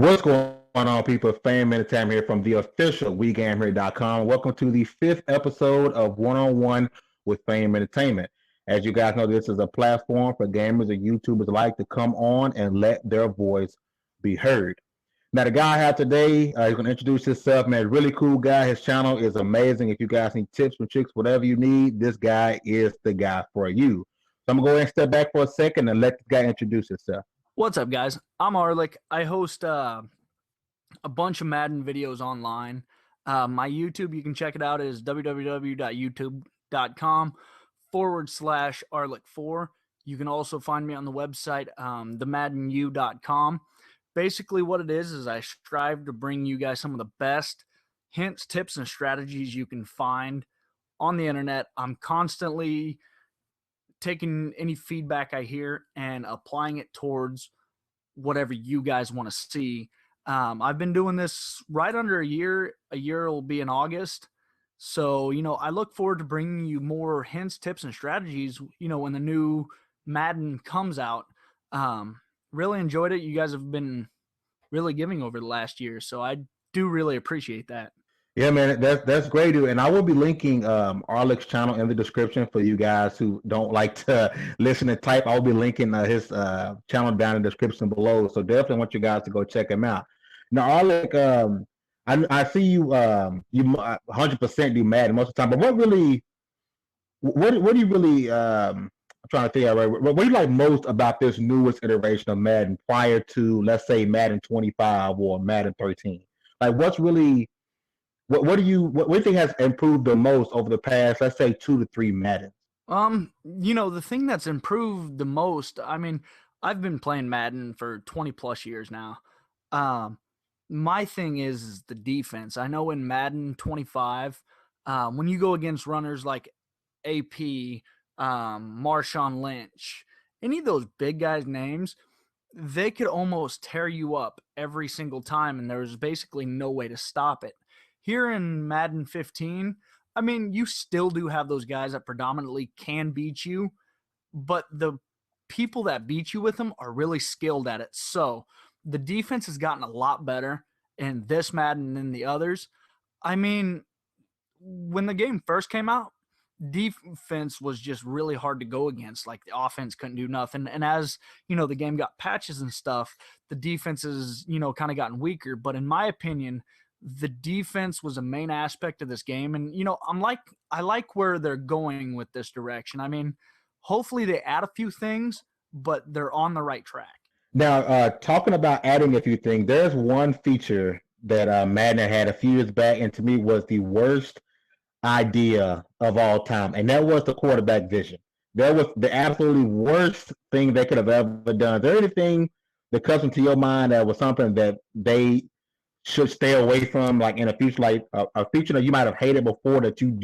What's going on, people? Fame Entertainment here from the official WeGameHere.com. Welcome to the 5th episode of One-on-One with Fame Entertainment. As you guys know, this is a platform for gamers and YouTubers alike to come on and let their voice be heard. Now, the guy I have today, he's going to introduce himself, man. Really cool guy. His channel is amazing. If you guys need tips or tricks, whatever you need, this guy is the guy for you. So I'm going to go ahead and step back for a second and let the guy introduce himself. What's up, guys? I'm Arelik. I host a bunch of Madden videos online. My YouTube, you can check it out, is www.youtube.com/Arelik4. You can also find me on the website, themaddenu.com. Basically, what it is I strive to bring you guys some of the best hints, tips, and strategies you can find on the internet. I'm constantly taking any feedback I hear and applying it towards whatever you guys want to see. I've been doing this right under a year. A year will be in August. So, I look forward to bringing you more hints, tips, and strategies, when the new Madden comes out. Really enjoyed it. You guys have been really giving over the last year. So I do really appreciate that. Yeah, man, that's great, dude. And I will be linking Arlik's channel in the description for you guys who don't like to listen and type. I'll be linking his channel down in the description below. So definitely want you guys to go check him out. Now, Arlik, I see you 100% do Madden most of the time. But what do you really? I'm trying to figure out what do you like most about this newest iteration of Madden prior to, let's say, Madden 25 or Madden 13? Like, what's really What do you think has improved the most over the past, let's say, 2 to 3 Maddens? The thing that's improved the most, I've been playing Madden for 20 plus years now. My thing is the defense. I know in Madden 25, when you go against runners like AP, Marshawn Lynch, any of those big guys' names, they could almost tear you up every single time, and there was basically no way to stop it. Here in Madden 15, you still do have those guys that predominantly can beat you, but the people that beat you with them are really skilled at it. So the defense has gotten a lot better in this Madden than the others. When the game first came out, defense was just really hard to go against. Like, the offense couldn't do nothing. And as, the game got patches and stuff, the defenses, kind of gotten weaker. But in my opinion, the defense was a main aspect of this game. And, I like where they're going with this direction. Hopefully they add a few things, but they're on the right track. Now, talking about adding a few things, there's one feature that Madden had a few years back, and to me was the worst idea of all time, and that was the quarterback vision. That was the absolutely worst thing they could have ever done. Is there anything that comes into your mind that was something that they should stay away from, like in a future, like a feature that you might have hated before that you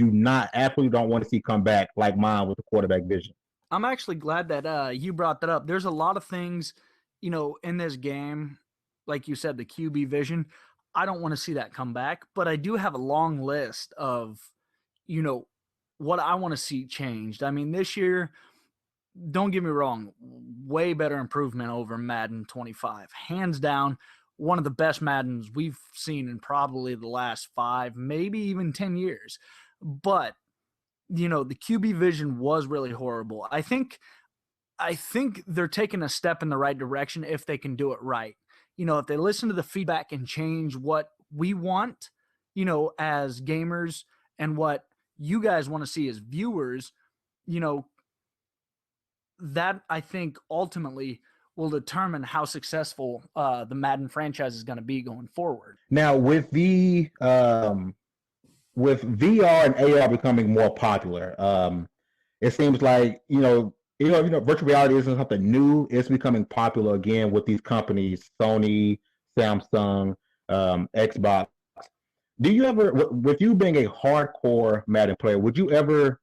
absolutely don't want to see come back, like mine with the quarterback vision? I'm actually glad that you brought that up. There's a lot of things, in this game, like you said, the QB vision. I don't want to see that come back, but I do have a long list of, what I want to see changed. This year, don't get me wrong, way better improvement over Madden 25. Hands down, one of the best Maddens we've seen in probably the last 5, maybe even 10 years. But, the QB vision was really horrible. I think they're taking a step in the right direction if they can do it right. If they listen to the feedback and change what we want, as gamers, and what you guys want to see as viewers, that I think ultimately will determine how successful the Madden franchise is going to be going forward. Now, with VR and AR becoming more popular, it seems like virtual reality isn't something new. It's becoming popular again with these companies, Sony, Samsung, Xbox. Do you ever, with you being a hardcore Madden player, would you ever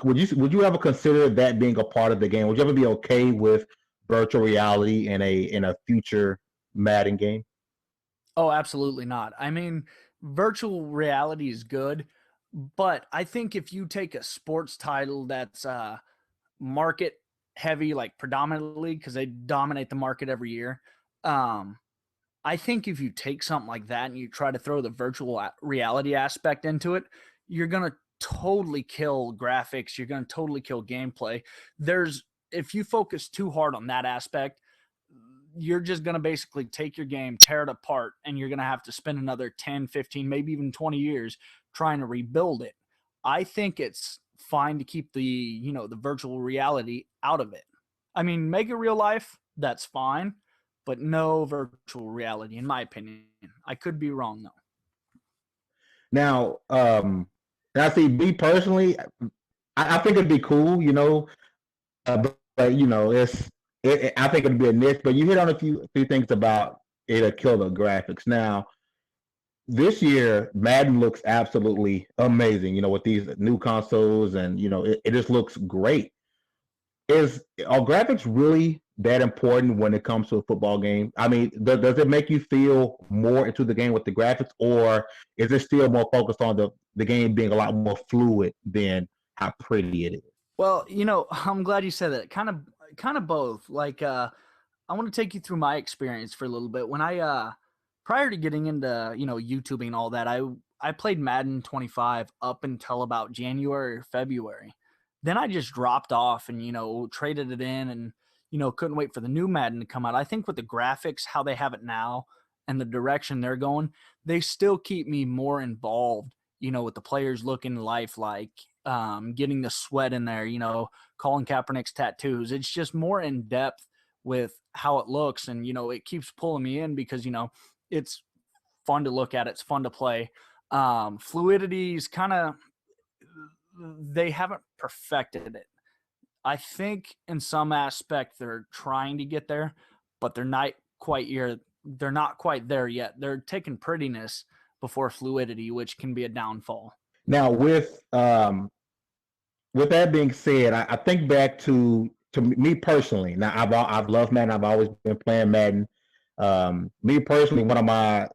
consider that being a part of the game? Would you ever be okay with virtual reality in a future Madden game? Oh, absolutely not. Virtual reality is good, but I think if you take a sports title that's market heavy, like predominantly, because they dominate the market every year, I think if you take something like that and you try to throw the virtual reality aspect into it, you're going to totally kill graphics. You're going to totally kill gameplay. If you focus too hard on that aspect, you're just going to basically take your game, tear it apart, and you're going to have to spend another 10, 15, maybe even 20 years trying to rebuild it. I think it's fine to keep the virtual reality out of it. I mean, make it real life, that's fine, but no virtual reality, in my opinion. I could be wrong, though. Now, I see me personally, I think it'd be cool, but I think it'd be a niche. But you hit on a few things about it'll kill the graphics. Now, this year, Madden looks absolutely amazing. With these new consoles, and it just looks great. Are graphics really that important when it comes to a football game? I mean, does it make you feel more into the game with the graphics, or is it still more focused on the game being a lot more fluid than how pretty it is? Well, I'm glad you said that. Kind of both. Like, I want to take you through my experience for a little bit. When I prior to getting into YouTubing and all that, I played Madden 25 up until about January or February. Then I just dropped off and traded it in, and couldn't wait for the new Madden to come out. I think with the graphics how they have it now and the direction they're going, they still keep me more involved. With the players looking lifelike, getting the sweat in there. Colin Kaepernick's tattoos. It's just more in depth with how it looks, and it keeps pulling me in because it's fun to look at, it's fun to play. Fluidity is kind of, they haven't perfected it. I think in some aspect they're trying to get there, but they're not quite here. They're not quite there yet. They're taking prettiness before fluidity, which can be a downfall. Now, with that being said, I think back to me personally. Now, I've loved Madden. I've always been playing Madden. Me personally, one of my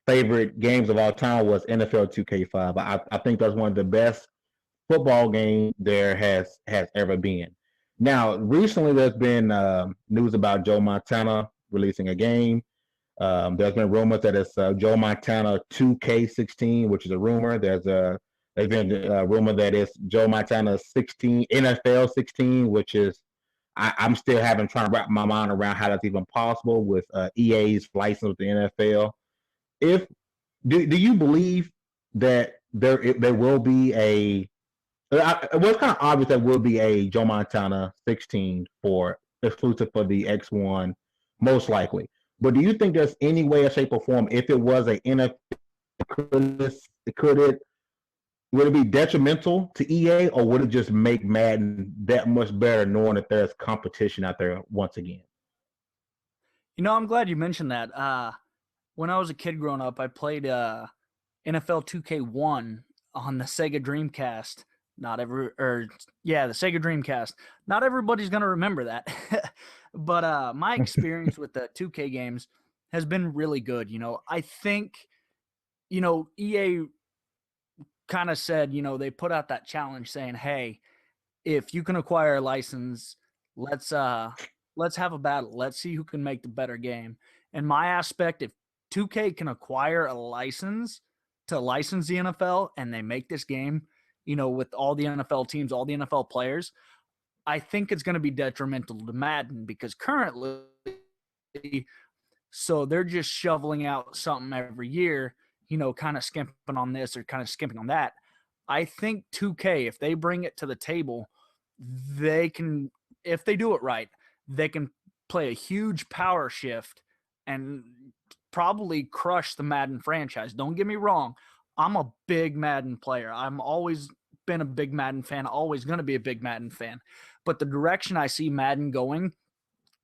favorite games of all time was NFL 2K5. I think that's one of the best football games there has ever been. Now, recently there's been news about Joe Montana releasing a game. There's been rumors that it's Joe Montana 2K16, which is a rumor. There's been a rumor that it's Joe Montana 16, NFL 16, which is I'm still having trying to wrap my mind around how that's even possible with EA's license with the NFL. If do you believe that there will be a well, it's kind of obvious that will be a Joe Montana 16 for exclusive for the X1, most likely. But do you think there's any way, or shape, or form, if it was a NFL, could it would it be detrimental to EA, or would it just make Madden that much better, knowing that there's competition out there once again? I'm glad you mentioned that. When I was a kid growing up, I played NFL 2K1 on the Sega Dreamcast. The Sega Dreamcast. Not everybody's gonna remember that, but my experience with the 2K games has been really good. I think EA kind of said, they put out that challenge saying, hey, if you can acquire a license, let's have a battle. Let's see who can make the better game. And my aspect, if 2K can acquire a license to license the NFL and they make this game, with all the NFL teams, all the NFL players, I think it's going to be detrimental to Madden because currently, so they're just shoveling out something every year, kind of skimping on this or kind of skimping on that. I think 2K, if they bring it to the table, they can, if they do it right, they can play a huge power shift and probably crush the Madden franchise. Don't get me wrong. I'm a big Madden player. I'm always been a big Madden fan, always going to be a big Madden fan. But the direction I see Madden going,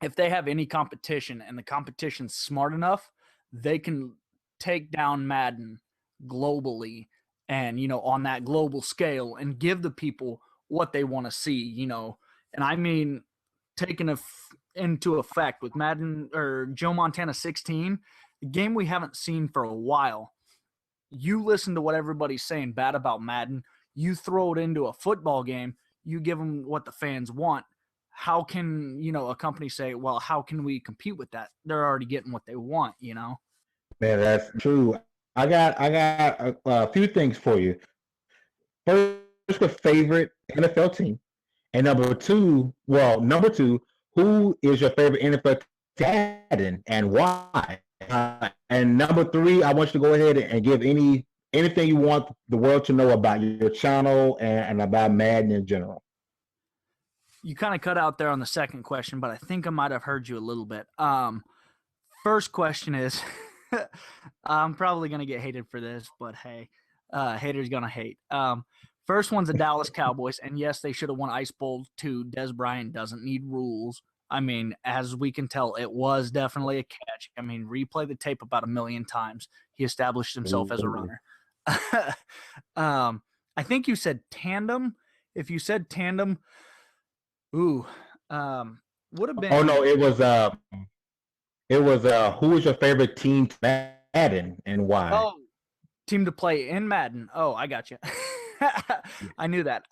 if they have any competition and the competition's smart enough, they can take down Madden globally and, on that global scale and give the people what they want to see, And I mean, taking into effect with Madden or Joe Montana 16, a game we haven't seen for a while. You listen to what everybody's saying bad about Madden, you throw it into a football game, you give them what the fans want. how can, a company say, well, how can we compete with that? They're already getting what they want, Man, that's true. I got a few things for you. First, the favorite NFL team, and number two, who is your favorite NFL team and why? And number three, I want you to go ahead and give anything you want the world to know about your channel and about Madden in general. You kind of cut out there on the second question, but I think I might have heard you a little bit. First question is, I'm probably going to get hated for this, but hey, haters going to hate. First one's the Dallas Cowboys, and yes, they should have won Ice Bowl 2. Des Bryant doesn't need rules. I mean, as we can tell, it was definitely a catch. I mean, replay the tape about 1 million times. He established himself as a runner. I think you said tandem. If you said tandem, would have been. Oh no, it was who was your favorite team to Madden and why? Oh, team to play in Madden. Oh, I got you. I knew that.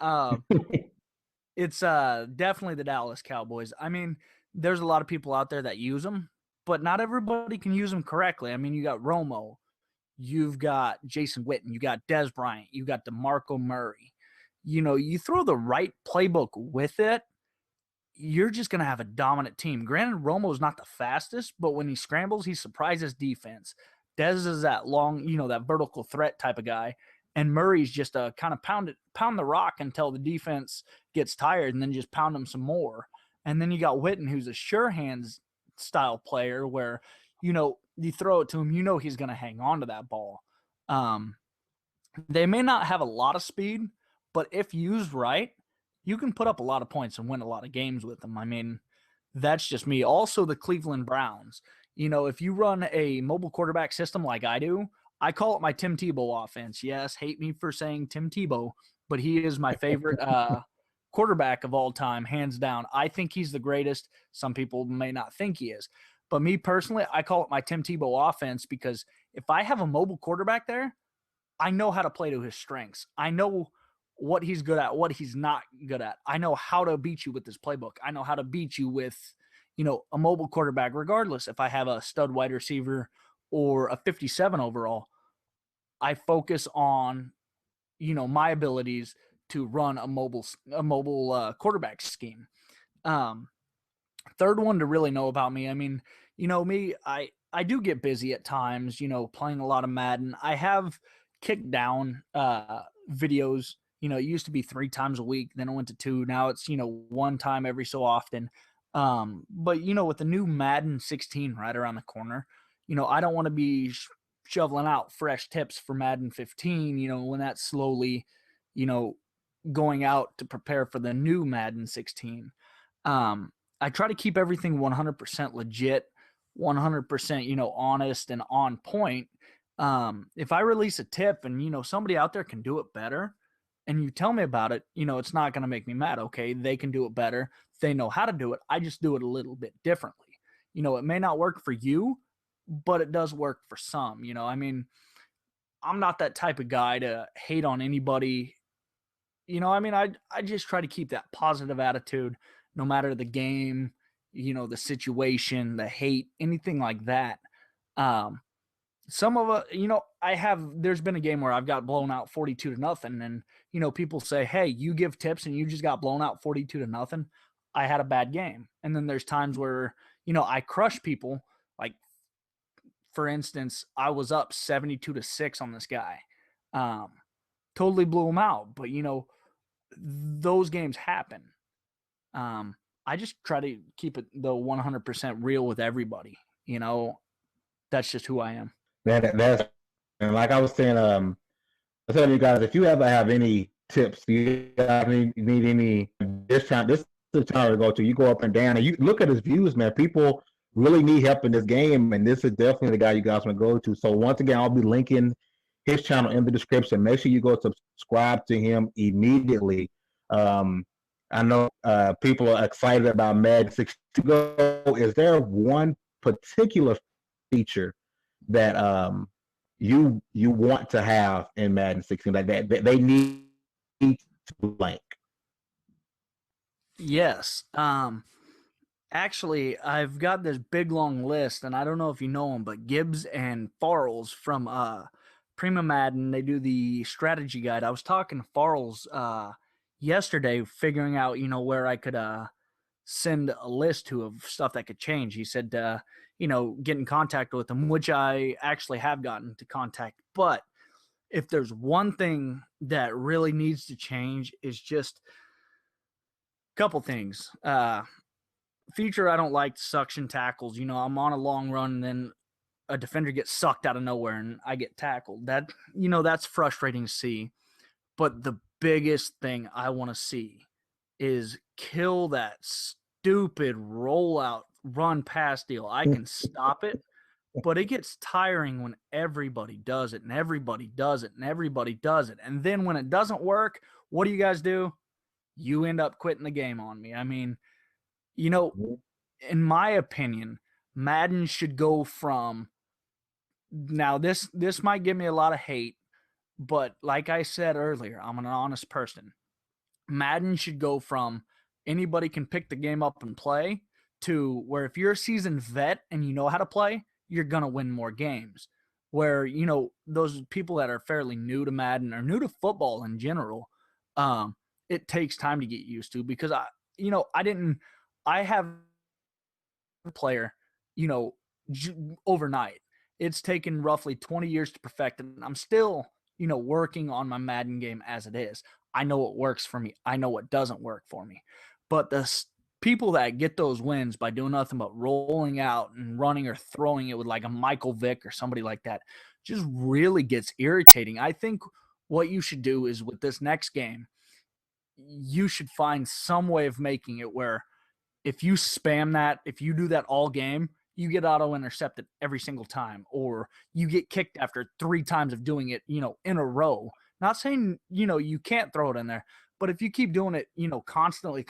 It's definitely the Dallas Cowboys. I mean, there's a lot of people out there that use them, but not everybody can use them correctly. I mean, you got Romo, you've got Jason Witten, you got Des Bryant, you got DeMarco Murray. You throw the right playbook with it, you're just going to have a dominant team. Granted, Romo's not the fastest, but when he scrambles, he surprises defense. Dez is that long, that vertical threat type of guy. And Murray's just a kind of pound the rock until the defense gets tired and then just pound them some more. And then you got Witten, who's a sure hands style player where, you throw it to him, he's going to hang on to that ball. They may not have a lot of speed, but if used right, you can put up a lot of points and win a lot of games with them. I mean, that's just me. Also, the Cleveland Browns. If you run a mobile quarterback system like I do, I call it my Tim Tebow offense. Yes, hate me for saying Tim Tebow, but he is my favorite quarterback of all time, hands down. I think he's the greatest. Some people may not think he is. But me personally, I call it my Tim Tebow offense because if I have a mobile quarterback there, I know how to play to his strengths. I know what he's good at, what he's not good at. I know how to beat you with this playbook. I know how to beat you with, a mobile quarterback, regardless if I have a stud wide receiver or a 57 overall. I focus on, my abilities to run a mobile quarterback scheme. Third one to really know about me. I mean, me, I do get busy at times, playing a lot of Madden. I have kicked down videos. It used to be 3 times a week, then it went to 2. Now it's, 1 time every so often. But, with the new Madden 16 right around the corner, I don't want to be shoveling out fresh tips for Madden 15, when that's slowly, going out to prepare for the new Madden 16. I try to keep everything 100% legit, 100%, honest and on point. If I release a tip and, somebody out there can do it better, and you tell me about it, it's not going to make me mad. Okay, they can do it better. They know how to do it. I just do it a little bit differently. It may not work for you, but it does work for some. I mean, I'm not that type of guy to hate on anybody. I just try to keep that positive attitude no matter the game, the situation, the hate, anything like that. Some of there's been a game where I've got blown out 42-0, and people say, hey, you give tips and you just got blown out 42-0. I had a bad game. And then there's times where, I crush people. Like, for instance, I was up 72-6 on this guy. Totally blew him out. But, those games happen. I just try to keep it the 100% real with everybody. That's just who I am. That's and like I was saying, I was telling you guys, if you ever have any tips, you need any this is the channel to go to. You go up and down and you look at his views, man. People really need help in this game, and this is definitely the guy you guys want to go to. So once again, I'll be linking his channel in the description. Make sure you go subscribe to him immediately. I know people are excited about Madden 16. Is there one particular feature that you want to have in Madden 16 like that they need to blank? Yes. Actually, I've got this big long list, and I don't know if you know them, but Gibbs and Farrells from Prima Madden, they do the strategy guide. I was talking to Farrells yesterday, figuring out, where I could send a list to of stuff that could change. He said, get in contact with them, which I actually have gotten to contact. But if there's one thing that really needs to change, is just a couple things. Feature I don't like, suction tackles. I'm on a long run and then a defender gets sucked out of nowhere and I get tackled. That's frustrating to see. But the biggest thing I want to see is kill that stupid rollout run pass deal. I can stop it, but it gets tiring when everybody does it and everybody does it and everybody does it. And then when it doesn't work, what do you guys do? You end up quitting the game on me. I mean, in my opinion, Madden should go from, now this might give me a lot of hate, but like I said earlier, I'm an honest person. Madden should go from anybody can pick the game up and play to where if you're a seasoned vet and you know how to play, you're going to win more games. Where, those people that are fairly new to Madden or new to football in general, it takes time to get used to, because I have a player, overnight. It's taken roughly 20 years to perfect, and I'm still, working on my Madden game as it is. I know what works for me. I know what doesn't work for me. But the people that get those wins by doing nothing but rolling out and running or throwing it with like a Michael Vick or somebody like that just really gets irritating. I think what you should do is with this next game, you should find some way of making it where if you spam that, if you do that all game, you get auto-intercepted every single time, or you get kicked after 3 times of doing it, in a row. Not saying, you can't throw it in there, but if you keep doing it, constantly,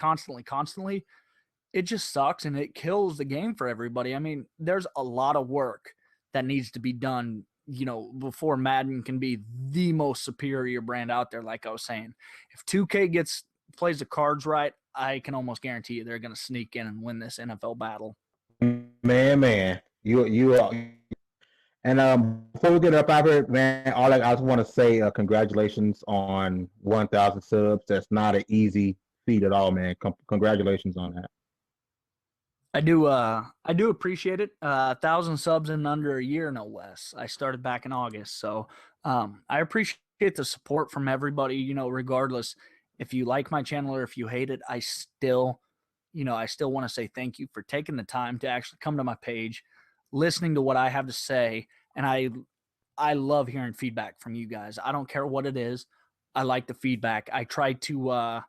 it just sucks and it kills the game for everybody. I mean, there's a lot of work that needs to be done, before Madden can be the most superior brand out there. Like I was saying, if 2K plays the cards right, I can almost guarantee you they're going to sneak in and win this NFL battle. Man, you are. And before we get up out here, man, I just want to say congratulations on 1,000 subs. That's not an easy feat at all, man. Congratulations on that. I do appreciate it. 1,000 subs in under a year, no less. I started back in August, so I appreciate the support from everybody. Regardless if you like my channel or if you hate it, I still want to say thank you for taking the time to actually come to my page, listening to what I have to say. And I love hearing feedback from you guys. I don't care what it is. I like the feedback. I try to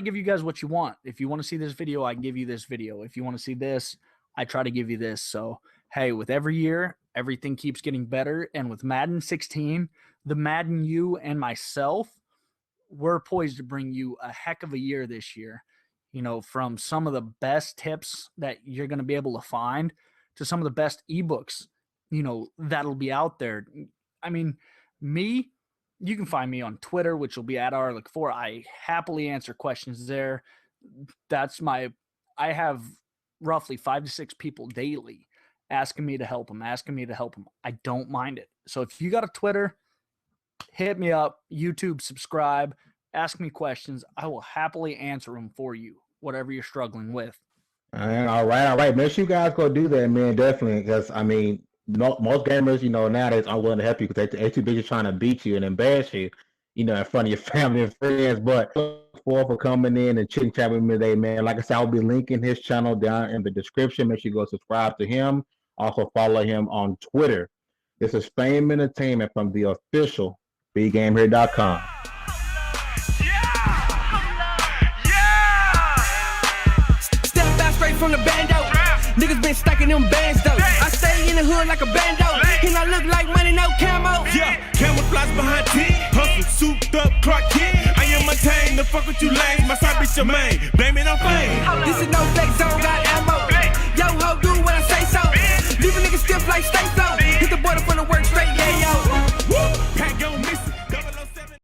give you guys what you want. If you want to see this video, I give you this video. If you want to see this, I try to give you this. So, hey, with every year, everything keeps getting better. And with Madden 16, the Madden U and myself, we're poised to bring you a heck of a year this year. From some of the best tips that you're going to be able to find to some of the best ebooks, that'll be out there. I mean, you can find me on Twitter, which will be at Arelik4. I happily answer questions there. I have roughly 5 to 6 people daily asking me to help them. I don't mind it. So if you got a Twitter, hit me up, YouTube, subscribe, ask me questions. I will happily answer them for you, whatever you're struggling with. All right. Make sure you guys go do that, man. Definitely, because I mean, most gamers, nowadays are willing to help you because they're too busy trying to beat you and embarrass you, in front of your family and friends. But look forward for coming in and chit chat with me today, man. Like I said, I'll be linking his channel down in the description. Make sure you go subscribe to him. Also follow him on Twitter. This is Fame Entertainment from the official WeGameHere.com. From the bando, niggas been stacking them bands though. I stay in the hood like a bando, and I look like money, no camo. Yeah, camouflage behind T, hustle, souped up, Clark Kent. I am a tame, the fuck with you lames, my side bitch your main, blame it on fame. This is no flex zone, got ammo. Yo ho, do what I say so. Leave a nigga stiff like steak.